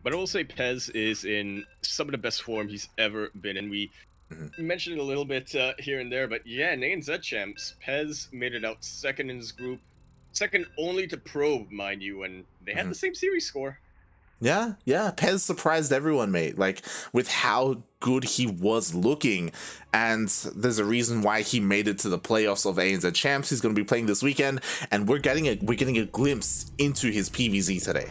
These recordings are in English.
But I will say Pezz is in some of the best form he's ever been in. We mentioned it a little bit here and there, but yeah, ANZ champs. Pezz made it out second in his group, second only to Probe, mind you, and they had the same series score. Yeah, Pezz surprised everyone, mate, like, with how good he was looking, and there's a reason why he made it to the playoffs of ANZ Champs. He's going to be playing this weekend, and we're getting a glimpse into his PVZ today.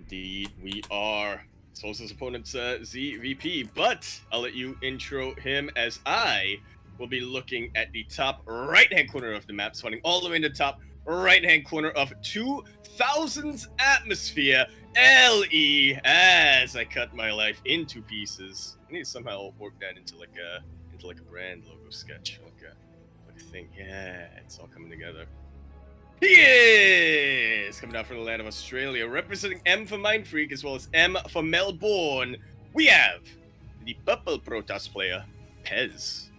Indeed, we are. So his opponent's ZvP, but I'll let you intro him as I will be looking at the top right-hand corner of the map, spawning all the way in the top right-hand corner of 2000's Atmosphere, LE, as I cut my life into pieces. I need to somehow work that into like a brand logo sketch, like a thing. Yeah, it's all coming together. He is coming out from the land of Australia, representing M for Mindfreak as well as M for Melbourne. We have the Purple Protoss player, Pezz.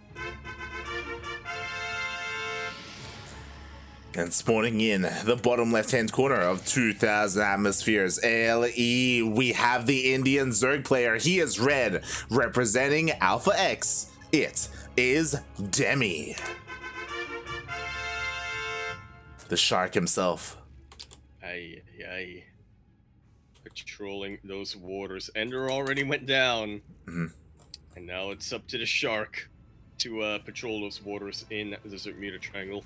And spawning in the bottom left-hand corner of 2000 Atmospheres LE, we have the Indian Zerg player. He is red, representing Alpha X. It is Demi. The shark himself. Aye. Patrolling those waters. Ender already went down. And now it's up to the shark to patrol those waters in the Bermuda Triangle.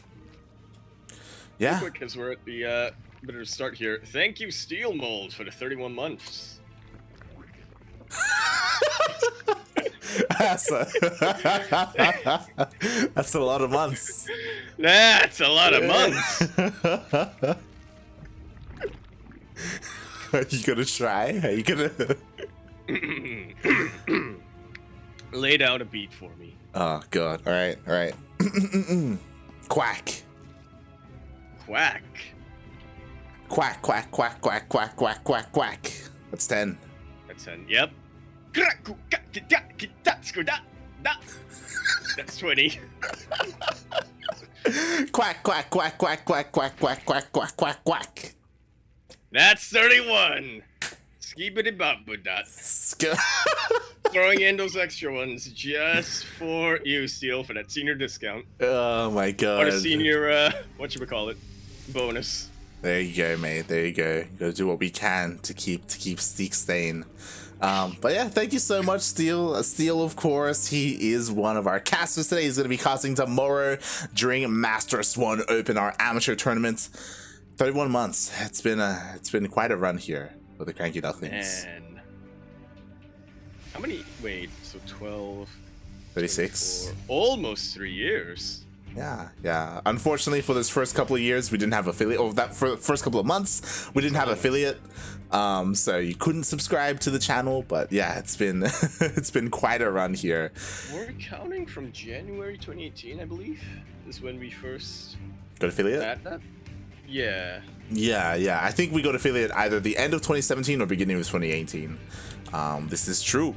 Yeah. Real quick, as we're at the bit of a start here. Thank you, Steel Mold, for the 31 months. That's a lot of months. That's a lot of months. Are you gonna try? Are you gonna lay down a beat for me? Oh god. All right. Quack. Quack. Quack, quack, quack, quack, quack, quack, quack, quack. That's 10. That's 10. Yep. That's 20. Quack, quack, quack, quack, quack, quack, quack, quack, quack, quack, quack. That's 31. Skibbity bop dot. Throwing in those extra ones just for you, Steel, for that senior discount. Oh my god. Or the senior, whatchamacallit, bonus. There you go, mate. There you go. Gotta do what we can to keep Steak staying. But yeah, thank you so much, Steel. Steel, of course, he is one of our casters today. He's going to be casting tomorrow during Master Swan Open, our amateur tournament. 31 months. It's been quite a run here for the Cranky Ducklings. Man. How many? Wait, so 12... 36? Almost 3 years. Yeah. Unfortunately, for this first couple of years, we didn't have affiliate. Or that for the first couple of months, we didn't have affiliate. So you couldn't subscribe to the channel. But yeah, it's been it's been quite a run here. We're counting from January 2018, I believe, is when we first got affiliate. Yeah. Yeah. I think we got affiliate either the end of 2017 or beginning of 2018. This is true.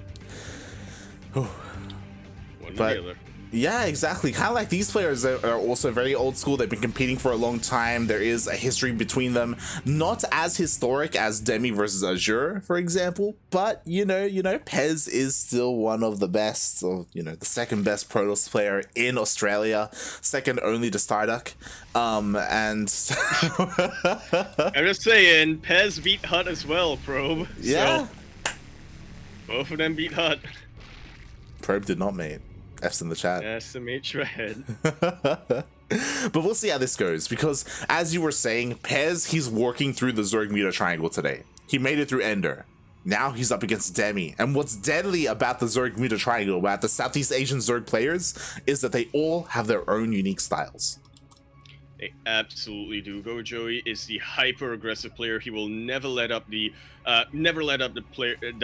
One or the other. Yeah, exactly. Kind of like these players are also very old school. They've been competing for a long time. There is a history between them. Not as historic as Demi versus Azure, for example. But, you know, Pezz is still one of the best, or, the second best Protoss player in Australia. Second only to Starduck. And... I'm just saying, Pezz beat Hut as well, Probe. Yeah. So, both of them beat Hut. Probe did not, mate. F's in the chat. SMH red. But we'll see how this goes, because as you were saying, Pezz, he's working through the Zerg Bermuda Triangle today. He made it through Ender. Now he's up against Demi. And what's deadly about the Zerg Bermuda Triangle, about the Southeast Asian Zerg players, is that they all have their own unique styles. They absolutely do. Go Joey is the hyper-aggressive player. He will never let up the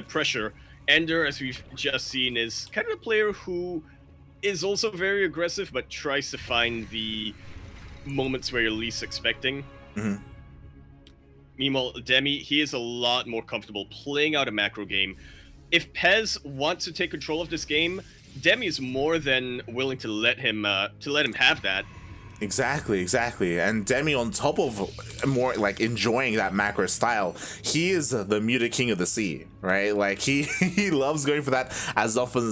pressure. Ender, as we've just seen, is kind of a player who is also very aggressive, but tries to find the moments where you're least expecting. Meanwhile, Demi, he is a lot more comfortable playing out a macro game. If Pezz wants to take control of this game, Demi is more than willing to let him have that. Exactly. And Demi, on top of more like enjoying that macro style, he is the muted king of the sea, right? Like he loves going for that as often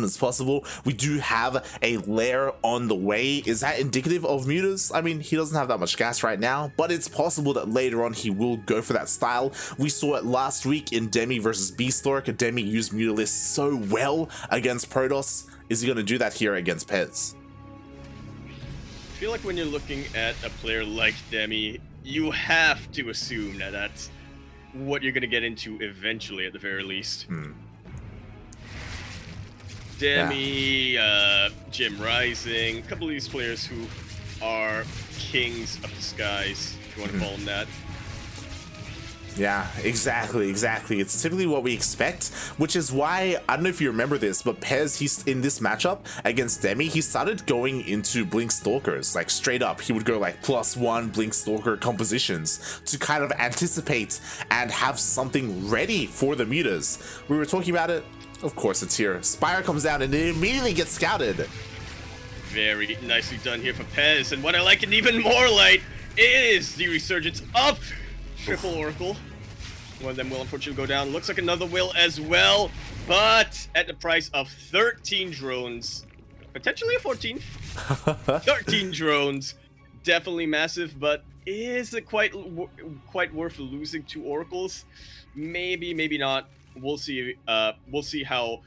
as possible. We do have a lair on the way. Is that indicative of mutas? I mean, he doesn't have that much gas right now, but it's possible that later on he will go for that style. We saw it last week in Demi versus Beastork. Demi used Mutalist so well against Protoss. Is he going to do that here against Pezz? I feel like when you're looking at a player like Demi, you have to assume that that's what you're going to get into eventually, at the very least. Demi, Jim Rising, a couple of these players who are kings of the skies, if you want to call them that. Yeah, exactly. It's typically what we expect, which is why, I don't know if you remember this, but Pezz, he's in this matchup against Demi, he started going into Blink Stalkers, like straight up. He would go like +1 Blink Stalker compositions to kind of anticipate and have something ready for the mutas. We were talking about it, of course it's here. Spire comes down and it immediately gets scouted. Very nicely done here for Pezz, and what I like it even more like is the resurgence of Triple Oracle. One of them will unfortunately go down. Looks like another will as well, but at the price of 13 drones. Potentially a 14th. 13 drones. Definitely massive, but is it quite worth losing 2 Oracles? Maybe, maybe not. We'll see. We'll see how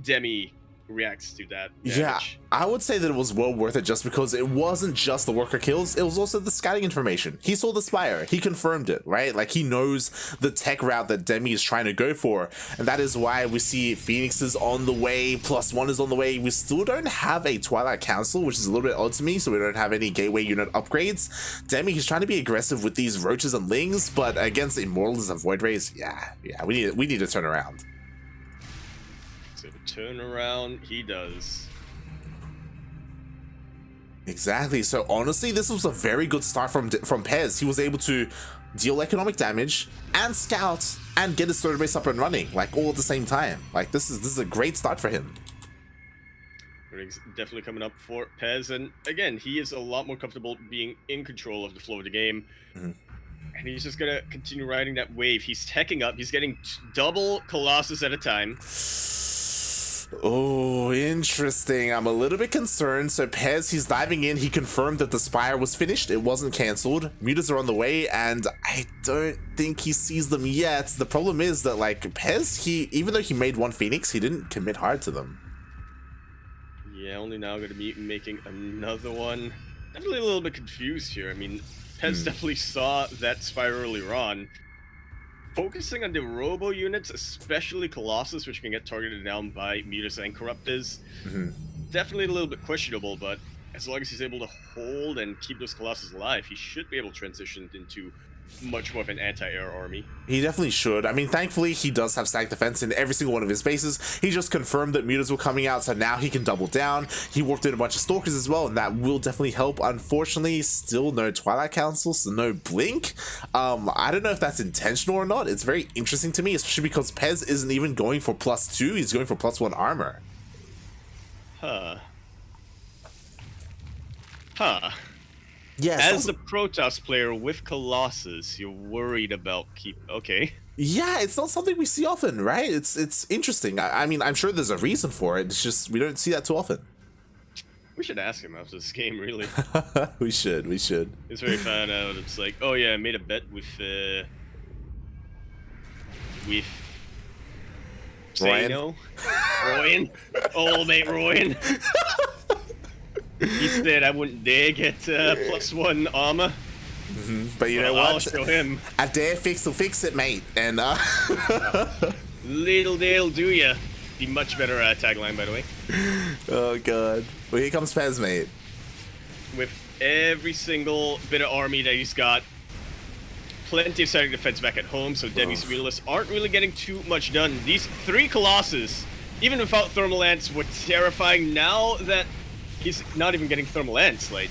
Demi reacts to that damage. Yeah, I would say that it was well worth it just because it wasn't just the worker kills, it was also the scouting information. He saw the Spire, he confirmed it, right? Like he knows the tech route that Demi is trying to go for, and that is why we see Phoenixes on the way, +1 is on the way. We still don't have a Twilight Council, which is a little bit odd to me, so we don't have any gateway unit upgrades. Demi, he's trying to be aggressive with these Roaches and Lings, but against Immortals and Void Rays, yeah, we need to turn around. So turn around, he does. Exactly. So honestly, this was a very good start from Pezz. He was able to deal economic damage and scout and get his third base up and running, like all at the same time. Like this is a great start for him. Definitely coming up for Pezz, and again, he is a lot more comfortable being in control of the flow of the game. And he's just gonna continue riding that wave. He's teching up. He's getting double Colossus at a time. Oh, interesting. I'm a little bit concerned. So Pezz, he's diving in. He confirmed that the Spire was finished. It wasn't cancelled. Mutas are on the way, and I don't think he sees them yet. The problem is that, like, Pezz, even though he made 1 Phoenix, he didn't commit hard to them. Yeah, only now going to be making another one. Definitely a little bit confused here. I mean, Pezz definitely saw that Spire earlier on. Focusing on the robo units, especially Colossus, which can get targeted down by Mutas and Corruptors, definitely a little bit questionable, but as long as he's able to hold and keep those Colossus alive, he should be able to transition into much more of an anti-air army. He definitely should. I mean, thankfully, he does have stack defense in every single one of his bases. He just confirmed that mutas were coming out, so now he can double down. He warped in a bunch of stalkers as well, and that will definitely help. Unfortunately, still no Twilight Council, so no blink. I don't know if that's intentional or not. It's very interesting to me, especially because Pezz isn't even going for +2. He's going for +1 armor. Yeah, as a Protoss player with Colossus, you're worried about okay. Yeah, it's not something we see often, right? It's interesting. I mean, I'm sure there's a reason for it. It's just we don't see that too often. We should ask him after this game, really. we should. It's very fun out. It's like, oh yeah, I made a bet with Ryan. Royan, old mate Royan. He said I wouldn't dare get +1 armor. But you know what? I'll show him. A dare fix will fix it, mate. And little dare'll do ya. The much better tagline, by the way. Oh god. Well, here comes Pezz, mate. With every single bit of army that he's got, plenty of static defense back at home, so Demi's Mutalists aren't really getting too much done. These 3 Colossus, even without Thermal Ants, were terrifying. Now that he's not even getting Thermal Ants, like...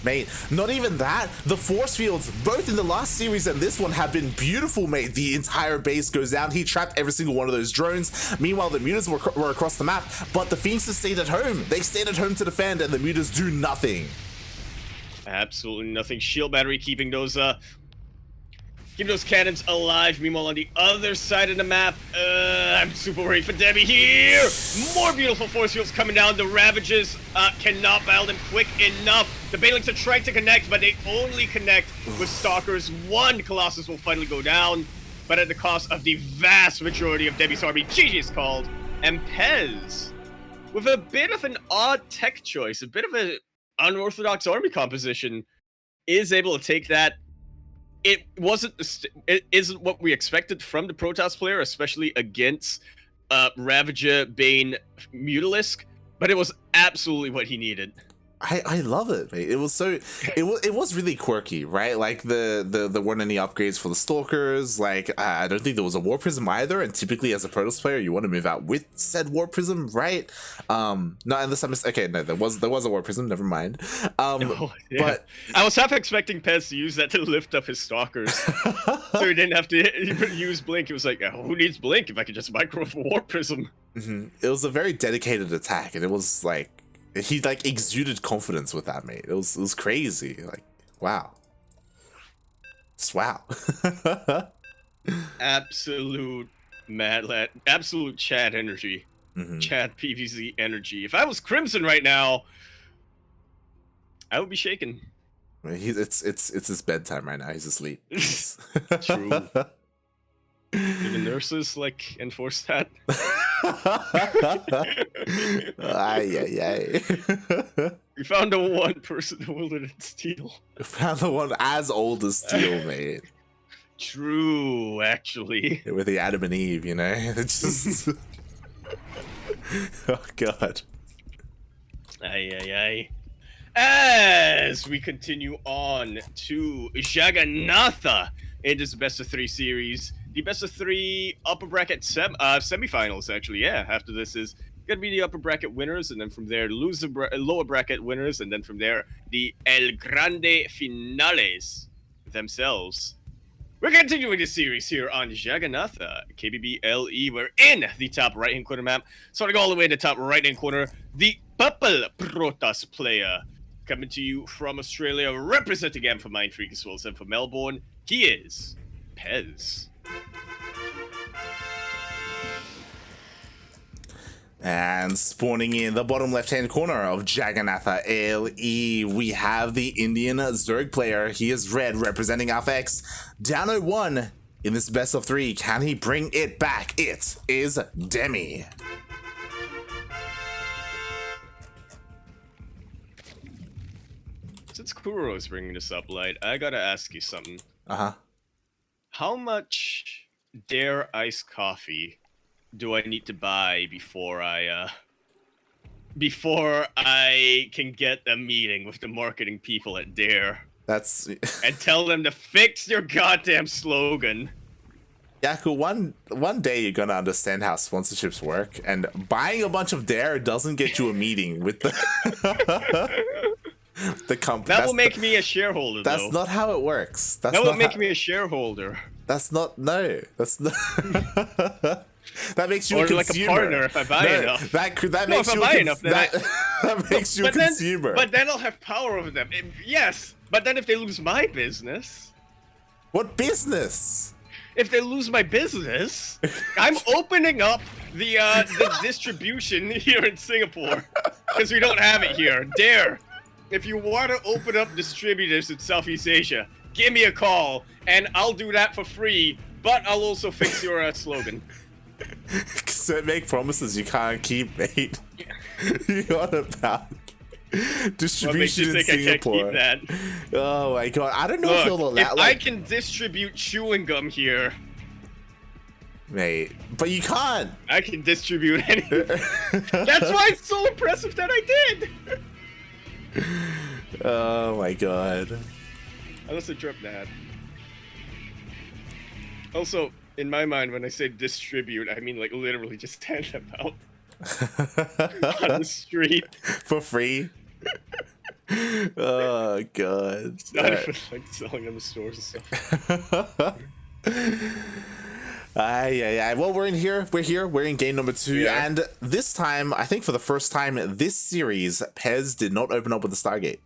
Mate, not even that. The force fields, both in the last series and this one, have been beautiful, mate. The entire base goes down. He trapped every single one of those drones. Meanwhile, the mutas were across the map, but the Phoenixes stayed at home. They stayed at home to defend, and the mutas do nothing. Absolutely nothing. Shield battery keeping those cannons alive. Meanwhile, on the other side of the map, I'm super worried for Demi here. More beautiful force fields coming down. The Ravages cannot battle them quick enough. The Banelings are trying to connect, but they only connect with Stalkers. One Colossus will finally go down, but at the cost of the vast majority of Demi's army. GG is called. And Pezz, with a bit of an odd tech choice, a bit of an unorthodox army composition, is able to take that. It isn't what we expected from the Protoss player, especially against Ravager, Bane, Mutalisk, but it was absolutely what he needed. I love it, mate. It was so it was really quirky, right? Like there weren't any upgrades for the Stalkers. Like I don't think there was a War Prism either. And typically, as a Protoss player, you want to move out with said War Prism, right? No, unless I'm okay. No, there was a War Prism. Never mind. Yeah. But I was half expecting Pezz to use that to lift up his Stalkers, so he didn't have to use Blink. It was like, who needs Blink if I could just micro for War Prism? It was a very dedicated attack, and it was like. He like exuded confidence with that, mate. It was crazy. Like, wow. Wow. Absolute mad lad. Absolute Chad energy. Chad PVZ energy. If I was Crimson right now, I would be shaking. It's his bedtime right now. He's asleep. True. Even nurses like enforce that. We found the one person older than Steel. We found the one as old as Steel, mate. True, actually. With the Adam and Eve, you know? It's just... Oh, God. Ay. As we continue on to Jagannatha in this best of 3 series. The best of 3 upper bracket semifinals, actually. Yeah, after this is gonna be the upper bracket winners, and then from there, lower bracket winners, and then from there, the El Grande Finales themselves. We're continuing this series here on Jagannatha, KBB LE. We're in the top right-hand corner map. Starting all the way in the top right-hand corner, the Purple Protoss player. Coming to you from Australia, representing again for Mindfreak as well as for Melbourne. He is Pezz. And spawning in the bottom left-hand corner of Jagannatha LE, we have the Indian Zerg player. He is red, representing Alpha X. Down 0-1 in this best of 3. Can he bring it back? It is Demi. Since Kuro is bringing this up, Light, I gotta ask you something. How much Dare iced coffee do I need to buy before I can get a meeting with the marketing people at Dare? That's and tell them to fix their goddamn slogan. Yaku, one day you're gonna understand how sponsorships work, and buying a bunch of Dare doesn't get you a meeting with the the company. That will make me a shareholder. That's not how it works. That will make me a shareholder. That's not. No. That's not. That makes you a consumer. Like a partner if I buy enough. That makes you that makes you a consumer. But then I'll have power over them. Yes, but then if they lose my business. What business? If they lose my business, I'm opening up the distribution here in Singapore because we don't have it here. Dare, if you want to open up distributors in Southeast Asia, give me a call and I'll do that for free. But I'll also fix your slogan. So make promises you can't keep, mate. You're on about distribution in Singapore. I can't keep that? Oh my god, I don't know if they'll allow. If I can distribute chewing gum here, mate, but you can't. I can distribute anything. That's why it's so impressive that I did. Oh my god. Unless I drip that. Also, in my mind, when I say distribute, I mean like literally just stand them out on the street for free. Oh god! It's not even like selling them in stores and stuff. Well, we're in here. We're in game number 2, and this time, I think for the first time this series, Pezz did not open up with the Stargate.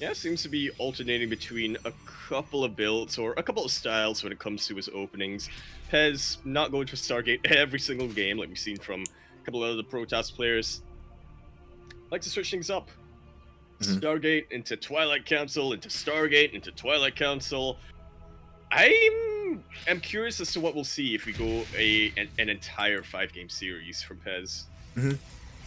Yeah, seems to be alternating between a couple of builds or a couple of styles when it comes to his openings. Pezz not going to Stargate every single game like we've seen from a couple of other Protoss players. Like to switch things up. Stargate into Twilight Council, into Stargate, into Twilight Council. I'm curious as to what we'll see if we go an entire 5-game series from Pezz.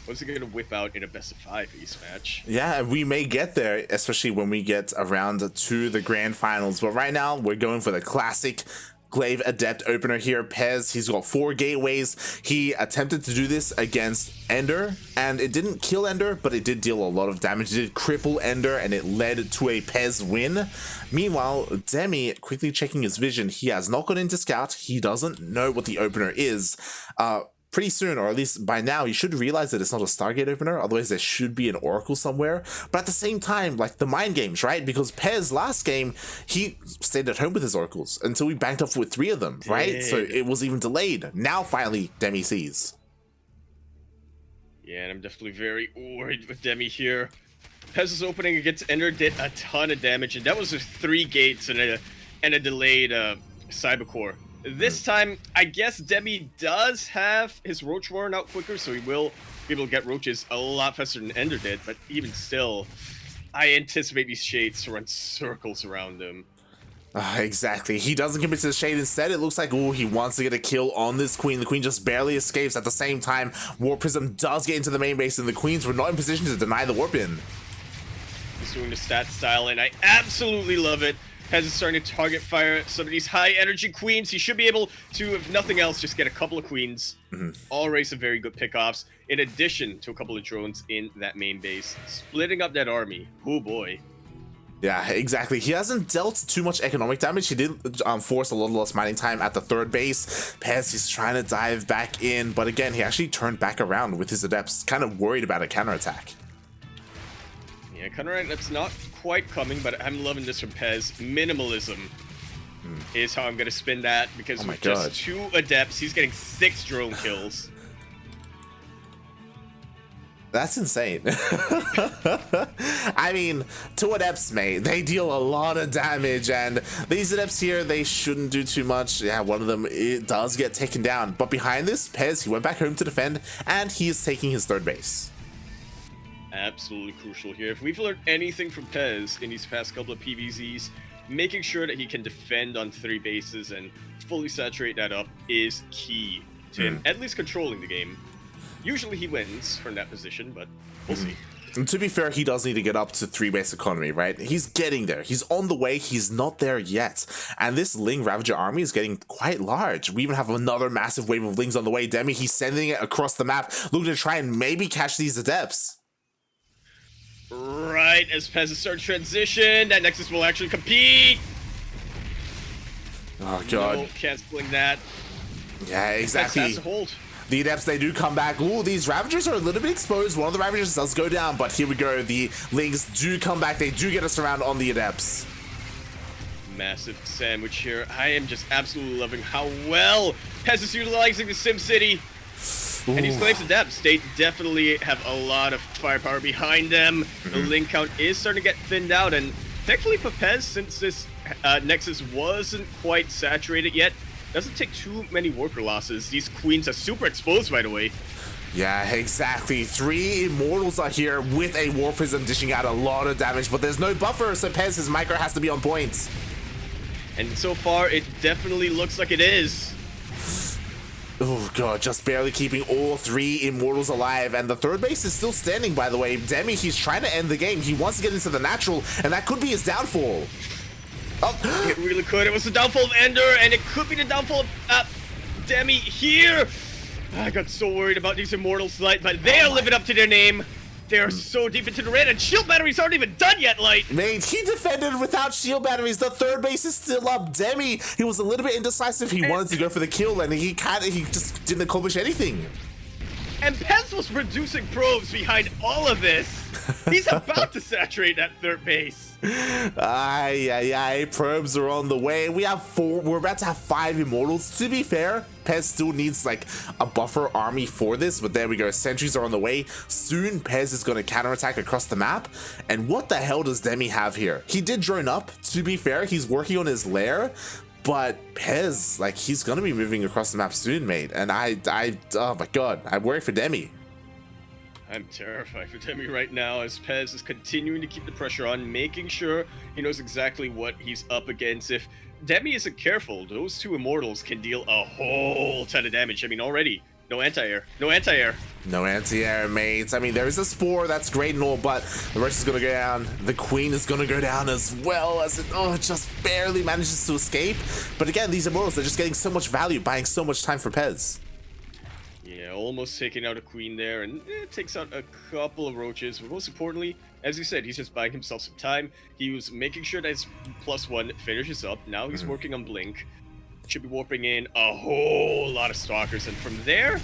What's he going to whip out in a best-of-5 Ace match? Yeah, we may get there, especially when we get around to the grand finals. But right now, we're going for the classic Glaive Adept opener here. Pezz, he's got 4 gateways. He attempted to do this against Ender, and it didn't kill Ender, but it did deal a lot of damage. It did cripple Ender, and it led to a Pezz win. Meanwhile, Demi, quickly checking his vision, he has not gone into Scout. He doesn't know what the opener is. Pretty soon, or at least by now, you should realize that it's not a Stargate opener, otherwise there should be an Oracle somewhere. But at the same time, like the mind games, right? Because Pezz last game, he stayed at home with his Oracles until we banked up with 3 of them, right? So it was even delayed. Now finally, Demi sees. Yeah, and I'm definitely very worried with Demi here. Pezz's opening against Ender did a ton of damage, and that was just 3 gates and a delayed Cybercore. This time, I guess Demi does have his Roach Warren out quicker, so he will be able to get Roaches a lot faster than Ender did, but even still, I anticipate these Shades to run circles around him. Exactly. He doesn't commit to the Shade. Instead, it looks like, oh, he wants to get a kill on this Queen. The Queen just barely escapes. At the same time, Warp Prism does get into the main base, and the Queens were not in position to deny the Warp in. He's doing the stat style, and I absolutely love it. Pezz is starting to target fire some of these high energy Queens. He should be able to, if nothing else, just get a couple of Queens. Already some very good pickoffs, in addition to a couple of drones in that main base. Splitting up that army. Oh boy. Yeah, exactly. He hasn't dealt too much economic damage. He did force a lot of lost mining time at the 3rd base. Pezz, he's trying to dive back in, but again, he actually turned back around with his Adepts, kind of worried about a counterattack. Yeah, counterattack that's not quite coming, but I'm loving this from Pezz. Minimalism is how I'm going to spin that, because with just 2 Adepts, he's getting 6 drone kills. That's insane. I mean, 2 Adepts, mate, they deal a lot of damage, and these Adepts here, they shouldn't do too much. Yeah, one of them, it does get taken down. But behind this, Pezz, he went back home to defend, and he is taking his 3rd base. Absolutely crucial here. If we've learned anything from Pezz in these past couple of PvZs, making sure that he can defend on 3 bases and fully saturate that up is key to him, at least controlling the game. Usually he wins from that position, but we'll see. And to be fair, he does need to get up to 3 base economy, right? He's getting there. He's on the way. He's not there yet. And this Ling Ravager army is getting quite large. We even have another massive wave of Lings on the way. Demi, he's sending it across the map, looking to try and maybe catch these Adepts. Right, as Pezz starts transition, that Nexus will actually compete. Oh, God. No canceling that. Yeah, exactly. Has to hold. The Adepts, they do come back. Ooh, these Ravagers are a little bit exposed. One of the Ravagers does go down, but here we go. The Lings do come back. They do get us around on the Adepts. Massive sandwich here. I am just absolutely loving how well Pezz is utilizing the SimCity. And these Glaives Adepts, they definitely have a lot of firepower behind them. The Ling count is starting to get thinned out, and thankfully for Pezz, since this Nexus wasn't quite saturated yet, doesn't take too many worker losses. These Queens are super exposed right away. Yeah, exactly. 3 Immortals are here with a Warp Prism dishing out a lot of damage, but there's no buffer, so Pezz, his micro has to be on point. And so far, it definitely looks like it is. Oh god, just barely keeping all 3 Immortals alive, and the 3rd base is still standing, by the way. Demi, he's trying to end the game. He wants to get into the natural, and that could be his downfall. Oh. It really could. It was the downfall of Ender, and it could be the downfall of Demi here. I got so worried about these Immortals, Light, but they are living up to their name. They are so deep into the red, and shield batteries aren't even done yet, Light. Mate, he defended without shield batteries. The 3rd base is still up. Demi, he was a little bit indecisive. He wanted to go for the kill, and he just didn't accomplish anything. And Pezz was producing probes behind all of this. He's about to saturate that third base. Aye, probes are on the way. We have 4. We're about to have 5 immortals. To be fair, Pezz still needs like a buffer army for this, but there we go. Sentries are on the way. Soon, Pezz is going to counterattack across the map. And what the hell does Demi have here? He did drone up. To be fair, he's working on his lair. But Pezz, like, he's gonna be moving across the map soon, mate. And oh my god, I'm worried for Demi. I'm terrified for Demi right now as Pezz is continuing to keep the pressure on, making sure he knows exactly what he's up against. If Demi isn't careful, those 2 immortals can deal a whole ton of damage. I mean, already, no anti-air. No anti-air. No anti-air, mates. I mean, there is a Spore, that's great and all, but the rest is gonna go down. The Queen is gonna go down as well, as it just barely manages to escape. But again, these immortals, they're just getting so much value, buying so much time for Pezz. Yeah, almost taking out a Queen there, and it takes out a couple of roaches. But most importantly, as you said, he's just buying himself some time. He was making sure that his +1 finishes up. Now he's working on Blink. Should be warping in a whole lot of Stalkers, and from there,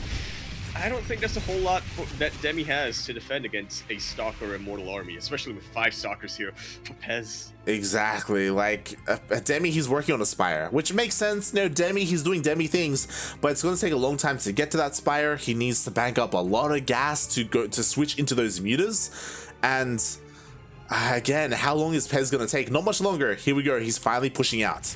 I don't think that's a whole lot that Demi has to defend against a Stalker Immortal army, especially with 5 Stalkers here for Pezz. Exactly, like Demi, he's working on a Spire, which makes sense. No, Demi, he's doing Demi things, but it's going to take a long time to get to that Spire. He needs to bank up a lot of gas to switch into those mutas, and again, how long is Pezz going to take? Not much longer. Here we go. He's finally pushing out.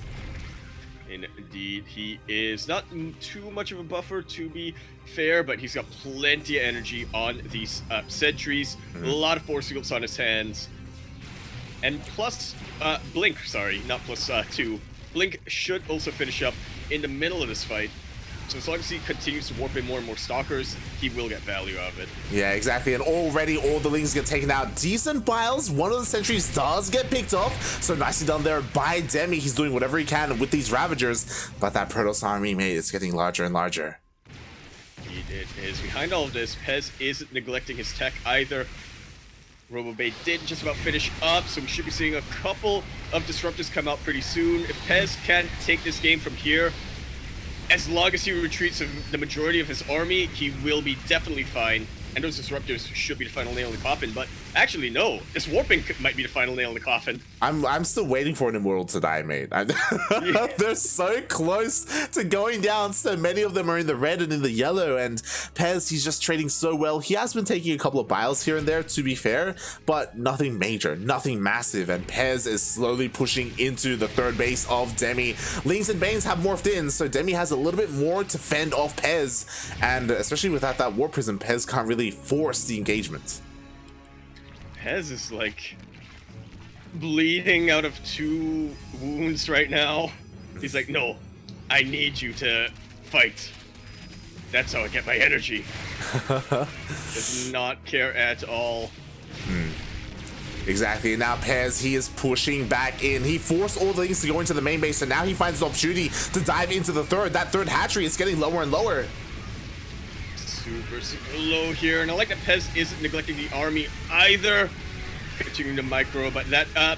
Indeed, he is not too much of a buffer, to be fair, but he's got plenty of energy on these sentries. A lot of force fields on his hands. And plus, Blink, sorry, not +2. Blink should also finish up in the middle of this fight. So as long as he continues to warp in more and more Stalkers, he will get value out of it. Yeah, exactly. And already all the Lings get taken out. Decent piles. One of the sentries does get picked off. So nicely done there by Demi. He's doing whatever he can with these Ravagers. But that Protoss army, mate, is getting larger and larger. It is. Behind all of this, Pezz isn't neglecting his tech either. RoboBay did just about finish up, so we should be seeing a couple of Disruptors come out pretty soon. If Pezz can't take this game from here, as long as he retreats the majority of his army, he will be definitely fine. And those Disruptors should be the final nail in the coffin, but actually no, this warping might be the final nail in the coffin. I'm still waiting for an immortal to die, mate. Yeah. They're so close to going down. So many of them are in the red and in the yellow, and Pezz, he's just trading so well. He has been taking a couple of biles here and there, to be fair, but nothing major, nothing massive, and Pezz is slowly pushing into the third base of Demi. Lings and Banes have morphed in, so Demi has a little bit more to fend off Pezz, and especially without that Warp Prism, Pezz can't really force the engagement. Pezz is like bleeding out of 2 wounds right now. He's like, no, I need you to fight. That's how I get my energy. Does not care at all. Exactly. Now Pezz, he is pushing back in. He forced all the things to go into the main base, and now he finds an opportunity to dive into the third. That third hatchery is getting lower and lower. Super low here, and I like that Pezz isn't neglecting the army either. Continuing to micro, but that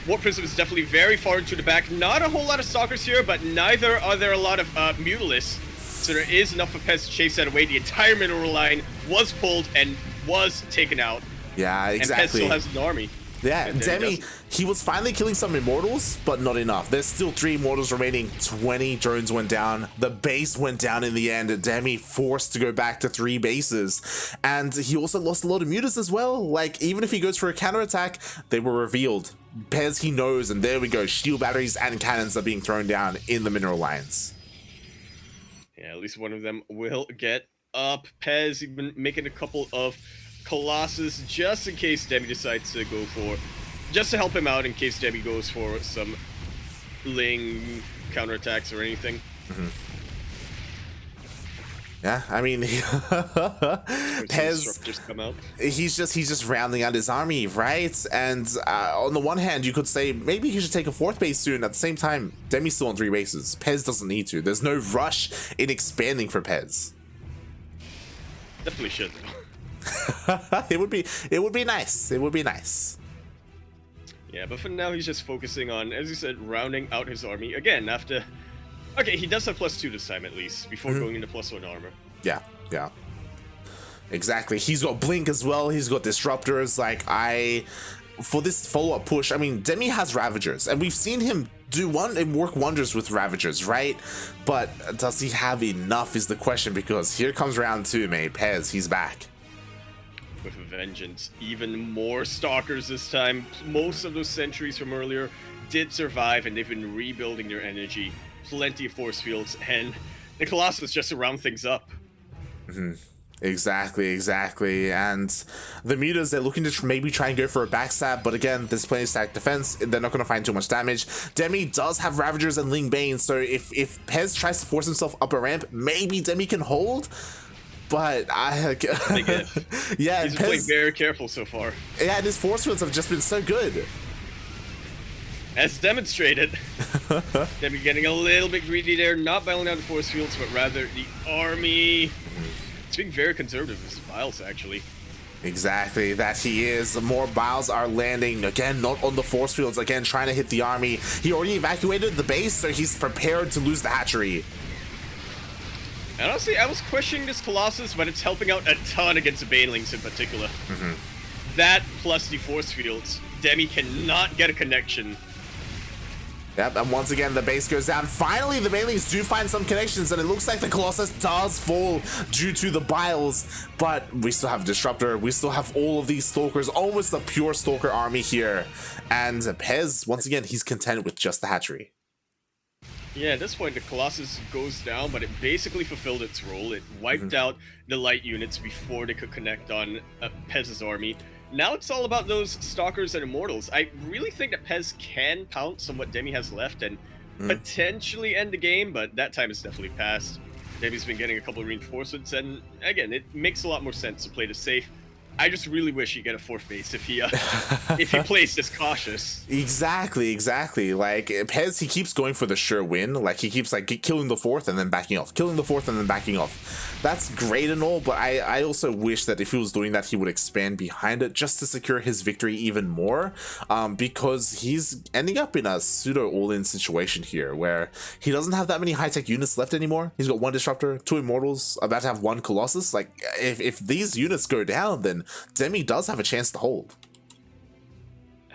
Warp Prism is definitely very far into the back. Not a whole lot of Stalkers here, but neither are there a lot of Mutalisks. So there is enough for Pezz to chase that away. The entire mineral line was pulled and was taken out. Yeah, exactly. And Pezz still has an army. Yeah, Demi, he was finally killing some Immortals, but not enough. There's still 3 Immortals remaining. 20 drones went down. The base went down in the end. Demi forced to go back to 3 bases. And he also lost a lot of mutas as well. Like, even if he goes for a counterattack, they were revealed. Pezz, he knows, and there we go. Shield batteries and cannons are being thrown down in the mineral lines. Yeah, at least one of them will get up. Pezz even making a couple of Colossus just in case Demi decides to go for, just to help him out in case Demi goes for some Ling counterattacks or anything. Yeah, I mean, Pezz, come out. he's just rounding out his army, right? And on the one hand, you could say maybe he should take a 4th base soon. At the same time, Demi's still on 3 bases. Pezz doesn't need to. There's no rush in expanding for Pezz. Definitely should though. It would be nice. It would be nice. Yeah, but for now he's just focusing on, as you said, rounding out his army again after. Okay, he does have +2 this time at least before going into +1 armor. Yeah, yeah. Exactly. He's got Blink as well. He's got Disruptors. Like, for this follow-up push, I mean, Demi has Ravagers, and we've seen him do work wonders with Ravagers, right? But does he have enough is the question, because here comes round 2, mate. Pezz, he's back. With a vengeance. Even more Stalkers this time. Most of those sentries from earlier did survive, and they've been rebuilding their energy. Plenty of force fields, and the Colossus just to round things up. Exactly. And the Mutas, they're looking to maybe try and go for a backstab, but again, there's plenty of static defense. They're not going to find too much damage. Demi does have Ravagers and Ling Bane, so if Pezz tries to force himself up a ramp, maybe Demi can hold. But yeah, he's been playing very careful so far. Yeah, and his force fields have just been so good. As demonstrated, Demi getting a little bit greedy there, not bailing out the force fields, but rather the army. It's being very conservative with his biles, actually. Exactly, that he is. More biles are landing, again, not on the force fields, again, trying to hit the army. He already evacuated the base, so he's prepared to lose the hatchery. And honestly, I was questioning this Colossus, but it's helping out a ton against the Banelings in particular. That plus the force fields, Demi cannot get a connection. Yep, and once again, the base goes down. Finally, the Banelings do find some connections, and it looks like the Colossus does fall due to the biles. But we still have Disruptor. We still have all of these Stalkers, almost a pure Stalker army here. And Pezz, once again, he's content with just the hatchery. Yeah, at this point, the Colossus goes down, but it basically fulfilled its role. It wiped out the light units before they could connect on Pezz's army. Now it's all about those Stalkers and Immortals. I really think that Pezz can pounce on what Demi has left and potentially end the game, but that time has definitely passed. Demi's been getting a couple of reinforcements, and again, it makes a lot more sense to play this safe. I just really wish he get a 4th base if he plays this cautious. Exactly. Like Pezz, he keeps going for the sure win. Like he keeps like killing the 4th and then backing off, killing the 4th and then backing off. That's great and all, but I also wish that if he was doing that, he would expand behind it just to secure his victory even more. Because he's ending up in a pseudo all-in situation here where he doesn't have that many high-tech units left anymore. He's got 1 Disruptor, 2 Immortals, about to have 1 Colossus. Like if these units go down, then Demi does have a chance to hold.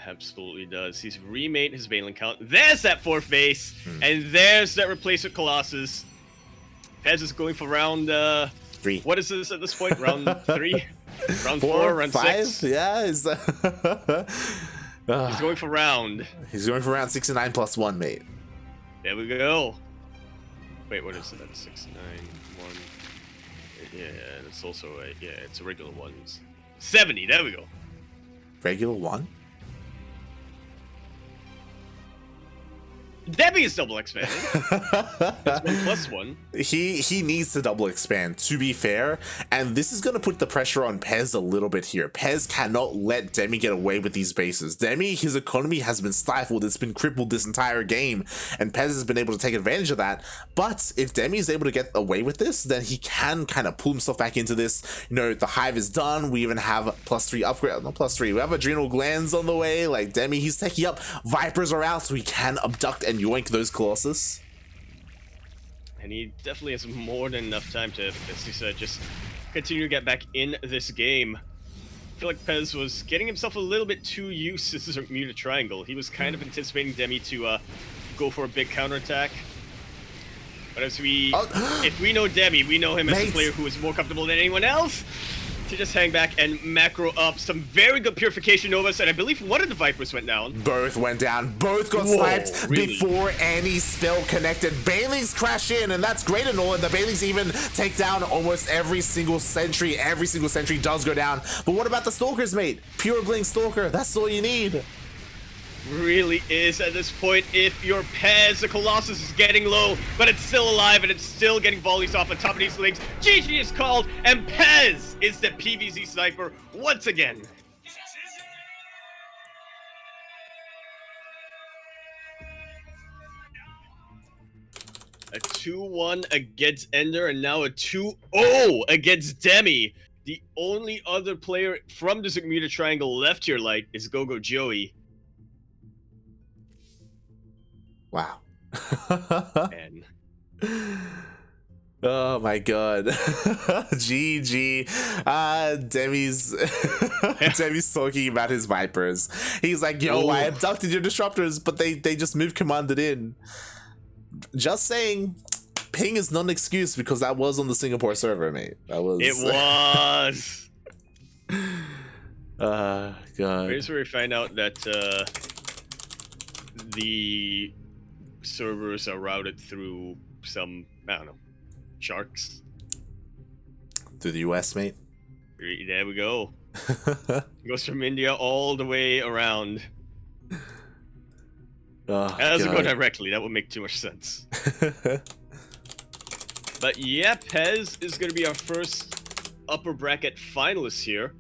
Absolutely does. He's remade his Baneling count. There's that 4th base, and there's that replacement Colossus. Pezz is going for round 3. What is this at this point? Round 3? Round 4, 4, round 5? 6? Yeah, He's going for round. He's going for round 6 and 9 plus 1, mate. There we go. Wait, what is it? That's 6, 9, 1. Yeah, it's also a, it's a regular 1s. 70, there we go. Regular 1? Demi is double expanding. It's 1 plus 1. He needs to double expand, to be fair, and this is going to put the pressure on Pezz a little bit here. Pezz cannot let Demi get away with these bases. Demi, his economy has been stifled, it's been crippled this entire game, and Pezz has been able to take advantage of that. But if Demi is able to get away with this, then he can kind of pull himself back into this. You know, the hive is done, we even have +3 upgrade, not +3, we have adrenal glands on the way. Like Demi, he's taking up, Vipers are out, so he can abduct and yoink those Colossus. And he definitely has more than enough time to, as you said, just continue to get back in this game. I feel like Pezz was getting himself a little bit too used to this Bermuda Triangle. He was kind of anticipating Demi to go for a big counterattack. But as if we know Demi, we know him as a player who is more comfortable than anyone else to just hang back and macro up some very good Purification Novas, and I believe one of the Vipers went down. Both went down. Both got sniped before any spell connected. Banelings crash in, and that's great and all, and the Banelings even take down almost every single sentry. Every single sentry does go down. But what about the Stalkers, mate? Pure Blink Stalker, that's all you need. Really is at this point. If your Pezz, the Colossus is getting low, but it's still alive and it's still getting volleys off the top of these links. GG is called, and Pezz is the PvZ sniper once again. A 2-1 against Ender, and now a 2-0 against Demi. The only other player from the Bermuda Triangle left here, Light, is Go-Go Joey. Wow. And Oh my god. GG. Demi's Demi's talking about his Vipers. He's like, yo, I abducted your disruptors, but they just moved commanded in. Just saying, ping is not an excuse because that was on the Singapore server, mate. That was. It was. God. Here's where we find out that the servers are routed through some, I don't know, sharks. Through the US, mate. There we go. It goes from India all the way around. Oh, that doesn't go directly. That would make too much sense. But yeah, Pezz is going to be our first upper bracket finalist here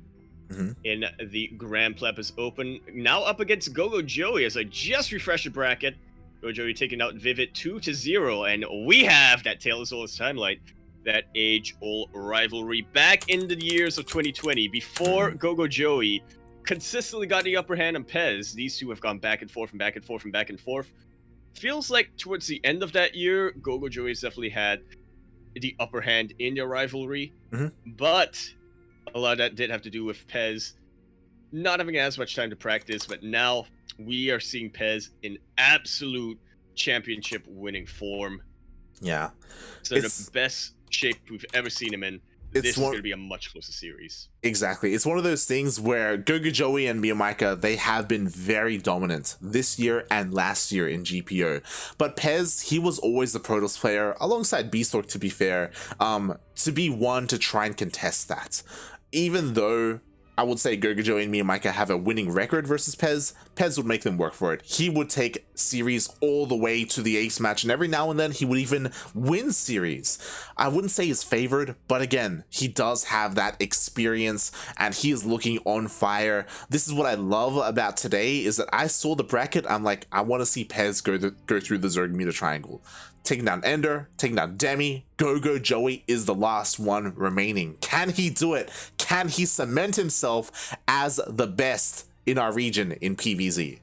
in the Grand Platypus Open. Now up against Gogo Joey as I just refreshed the bracket. Gogo Joey taking out Vivid 2-0, and we have that Tale as Old as Timeline, that age-old rivalry back in the years of 2020 before Gogo Joey consistently got the upper hand on Pezz. These two have gone back and forth and back and forth and back and forth. Feels like towards the end of that year, Gogo Joey has definitely had the upper hand in their rivalry, but a lot of that did have to do with Pezz not having as much time to practice. But now we are seeing Pezz in absolute championship winning form. Yeah, so the best shape we've ever seen him in. This is going to be a much closer series. Exactly. It's one of those things where Gogo Joey and Miyamika, they have been very dominant this year and last year in GPO. But Pezz, he was always the Protoss player, alongside Beastork to be fair, to be one to try and contest that. Even though I would say Gogo Joey and Miyamika have a winning record versus Pezz, Pezz would make them work for it. He would take series all the way to the ace match, and every now and then he would even win series. I wouldn't say he's favored, but again, he does have that experience and he is looking on fire. This is what I love about today, is that I saw the bracket, I'm like, I want to see Pezz go through the Zerg triangle. Taking down Ender, taking down Demi, Gogo Joey is the last one remaining. Can he do it? Can he cement himself as the best in our region in PvZ?